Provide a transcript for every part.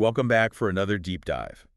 welcome back for another deep dive.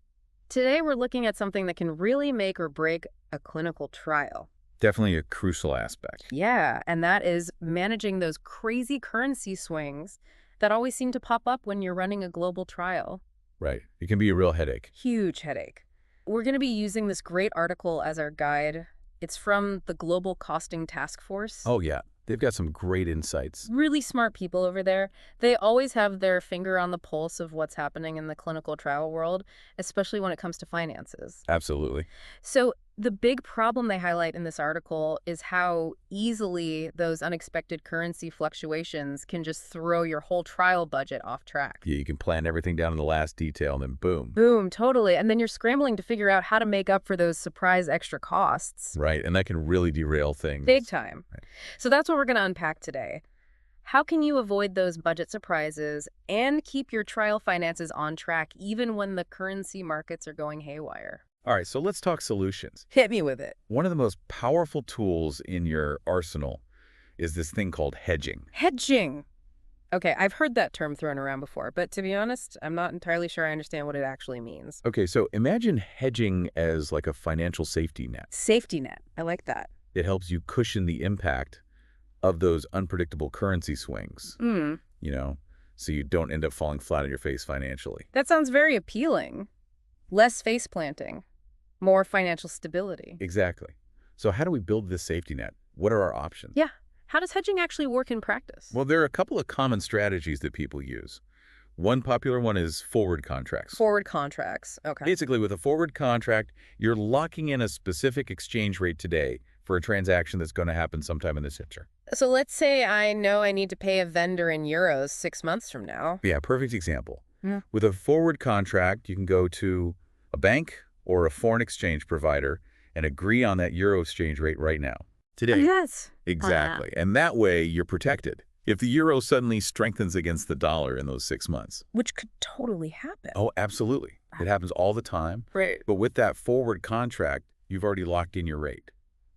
Today we're looking at something that can really make or break a clinical trial. Definitely a crucial aspect. Yeah, and that is managing those crazy currency swings that always seem to pop up when you're running a global trial. Right. It can be a real headache. Huge headache. We're going to be using this great article as our guide. It's from the Global Costing Task Force. Oh, yeah. They've got some great insights. Really smart people over there. They always have their finger on the pulse of what's happening in the clinical trial world, especially when it comes to finances. Absolutely. So the big problem they highlight in this article is how easily those unexpected currency fluctuations can just throw your whole trial budget off track. Yeah, you can plan everything down to the last detail and then boom. Boom, totally. And then you're scrambling to figure out how to make up for those surprise extra costs. Right. And that can really derail things. Big time. Right. So that's what we're going to unpack today. How can you avoid those budget surprises and keep your trial finances on track even when the currency markets are going haywire? All right, so let's talk solutions. Hit me with it. One of the most powerful tools in your arsenal is this thing called hedging. Hedging. Okay, I've heard that term thrown around before, but to be honest, I'm not entirely sure I understand what it actually means. Okay, so imagine hedging as like a financial safety net. Safety net. I like that. It helps you cushion the impact of those unpredictable currency swings, so you don't end up falling flat on your face financially. That sounds very appealing. Less face planting. More financial stability. Exactly. So how do we build this safety net? What are our options? Yeah. How does hedging actually work in practice? Well, there are a couple of common strategies that people use. One popular one is forward contracts. Forward contracts. Okay. Basically, with a forward contract, you're locking in a specific exchange rate today for a transaction that's going to happen sometime in the future. So let's say I know I need to pay a vendor in euros 6 months from now. Yeah, perfect example. Yeah. With a forward contract, you can go to a bank or a foreign exchange provider and agree on that euro exchange rate right now. Today. Yes. Exactly. And that way you're protected if the euro suddenly strengthens against the dollar in those 6 months. Which could totally happen. Oh, absolutely. It happens all the time. Right. But with that forward contract, you've already locked in your rate.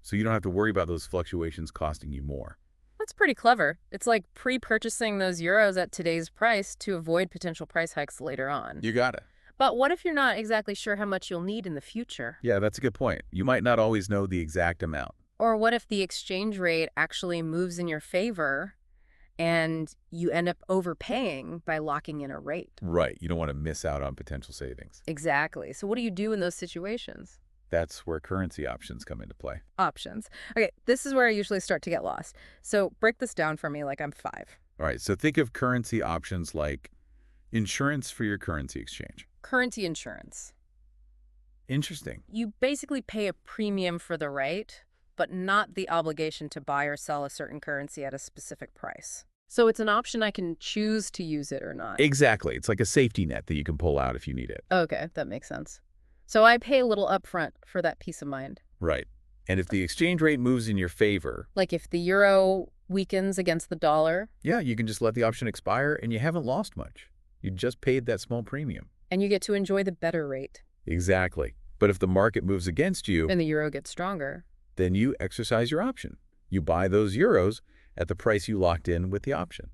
So you don't have to worry about those fluctuations costing you more. That's pretty clever. It's like pre-purchasing those euros at today's price to avoid potential price hikes later on. You got it. But what if you're not exactly sure how much you'll need in the future? Yeah, that's a good point. You might not always know the exact amount. Or what if the exchange rate actually moves in your favor and you end up overpaying by locking in a rate? Right. You don't want to miss out on potential savings. Exactly. So what do you do in those situations? That's where currency options come into play. Options. Okay, this is where I usually start to get lost. So break this down for me like I'm 5. All right. So think of currency options like insurance for your currency exchange. Currency insurance. Interesting. You basically pay a premium for the right, but not the obligation to buy or sell a certain currency at a specific price. So it's an option I can choose to use it or not. Exactly. It's like a safety net that you can pull out if you need it. Okay, that makes sense. So I pay a little upfront for that peace of mind. Right. And if the exchange rate moves in your favor, Like if the euro weakens against the dollar, yeah, you can just let the option expire and you haven't lost much. You just paid that small premium. and you get to enjoy the better rate, Exactly. But if the market moves against you, and the euro gets stronger. then you exercise your option. You buy those euros at the price you locked in with the option.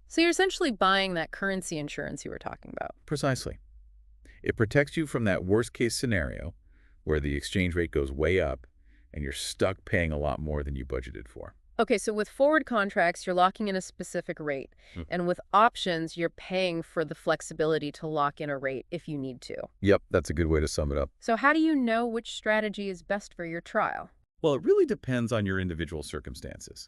So you're essentially buying that currency insurance you were talking about. Precisely. It protects you from that worst-case scenario where the exchange rate goes way up and you're stuck paying a lot more than you budgeted for. Okay, so with forward contracts, you're locking in a specific rate. And with options, you're paying for the flexibility to lock in a rate if you need to. Yep, that's a good way to sum it up. So how do you know which strategy is best for your trial? Well, it really depends on your individual circumstances.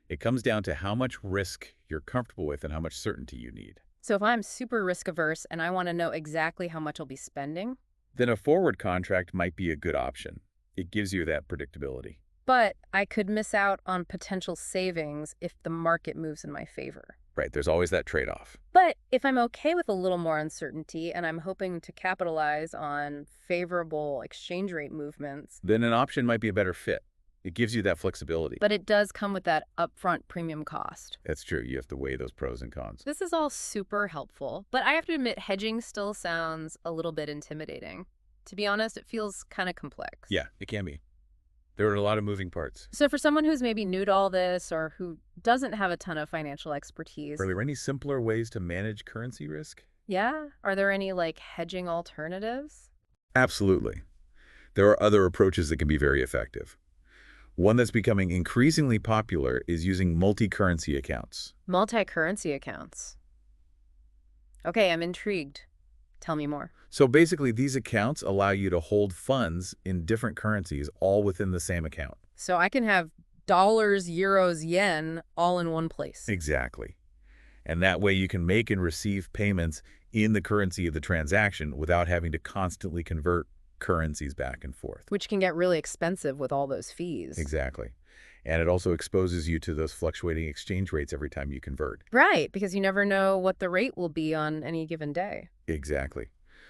It comes down to how much risk you're comfortable with and how much certainty you need. So if I'm super risk averse and I want to know exactly how much I'll be spending, Then a forward contract might be a good option. It gives you that predictability. but I could miss out on potential savings if the market moves in my favor. Right, there's always that trade-off. But if I'm okay with a little more uncertainty and I'm hoping to capitalize on favorable exchange rate movements, Then an option might be a better fit. It gives you that flexibility. but it does come with that upfront premium cost. That's true. You have to weigh those pros and cons. This is all super helpful, but I have to admit hedging still sounds a little bit intimidating. To be honest, it feels kind of complex. Yeah, it can be. There are a lot of moving parts. So for someone who's maybe new to all this or who doesn't have a ton of financial expertise, Are there any simpler ways to manage currency risk? Yeah? Are there any, like, hedging alternatives? Absolutely. There are other approaches that can be very effective. One that's becoming increasingly popular is using multi-currency accounts. Multi-currency accounts. Okay, I'm intrigued. Tell me more. So basically, these accounts allow you to hold funds in different currencies all within the same account. So I can have dollars, euros, yen all in one place, Exactly. And that way you can make and receive payments in the currency of the transaction without having to constantly convert currencies back and forth. which can get really expensive with all those fees. Exactly. And it also exposes you to those fluctuating exchange rates every time you convert. Right, because you never know what the rate will be on any given day. Exactly.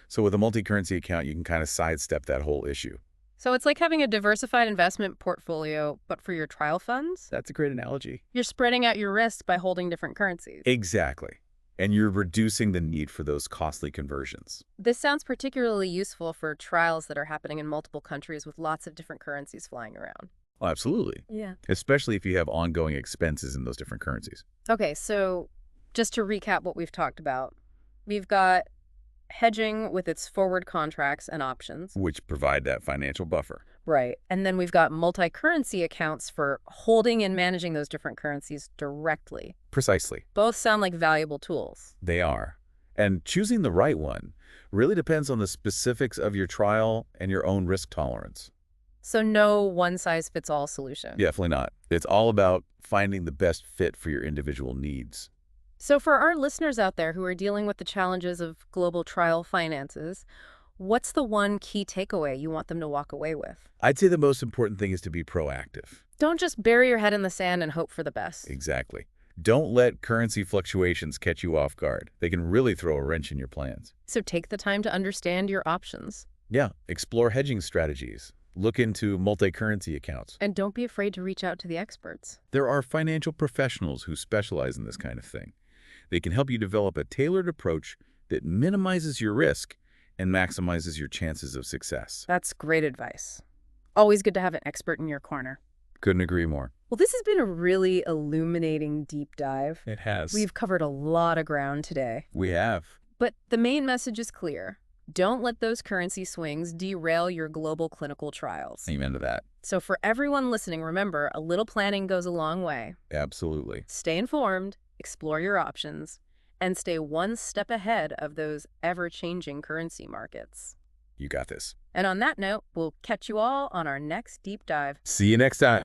So with a multi-currency account, you can kind of sidestep that whole issue. So it's like having a diversified investment portfolio, but for your trial funds? That's a great analogy. You're spreading out your risk by holding different currencies. Exactly. And you're reducing the need for those costly conversions. This sounds particularly useful for trials that are happening in multiple countries with lots of different currencies flying around. Oh, absolutely. Yeah. Especially if you have ongoing expenses in those different currencies, Okay, so just to recap what we've talked about, we've got hedging with its forward contracts and options. which provide that financial buffer. Right. And then we've got multi-currency accounts for holding and managing those different currencies directly. Precisely. Both sound like valuable tools. They are. And choosing the right one really depends on the specifics of your trial and your own risk tolerance. So no one-size-fits-all solution. Definitely not. It's all about finding the best fit for your individual needs. So for our listeners out there who are dealing with the challenges of global trial finances, what's the one key takeaway you want them to walk away with? I'd say the most important thing is to be proactive. Don't just bury your head in the sand and hope for the best. Exactly. Don't let currency fluctuations catch you off guard. They can really throw a wrench in your plans. So take the time to understand your options. Yeah, explore hedging strategies. Look into multi-currency accounts. And don't be afraid to reach out to the experts. There are financial professionals who specialize in this kind of thing. They can help you develop a tailored approach that minimizes your risk and maximizes your chances of success. That's great advice. Always good to have an expert in your corner. Couldn't agree more. Well, this has been a really illuminating deep dive. It has. We've covered a lot of ground today. We have. But the main message is clear. Don't let those currency swings derail your global clinical trials. Amen to that. So for everyone listening, remember, a little planning goes a long way. Absolutely. Stay informed, explore your options, and stay one step ahead of those ever-changing currency markets. You got this. And on that note, we'll catch you all on our next deep dive. See you next time.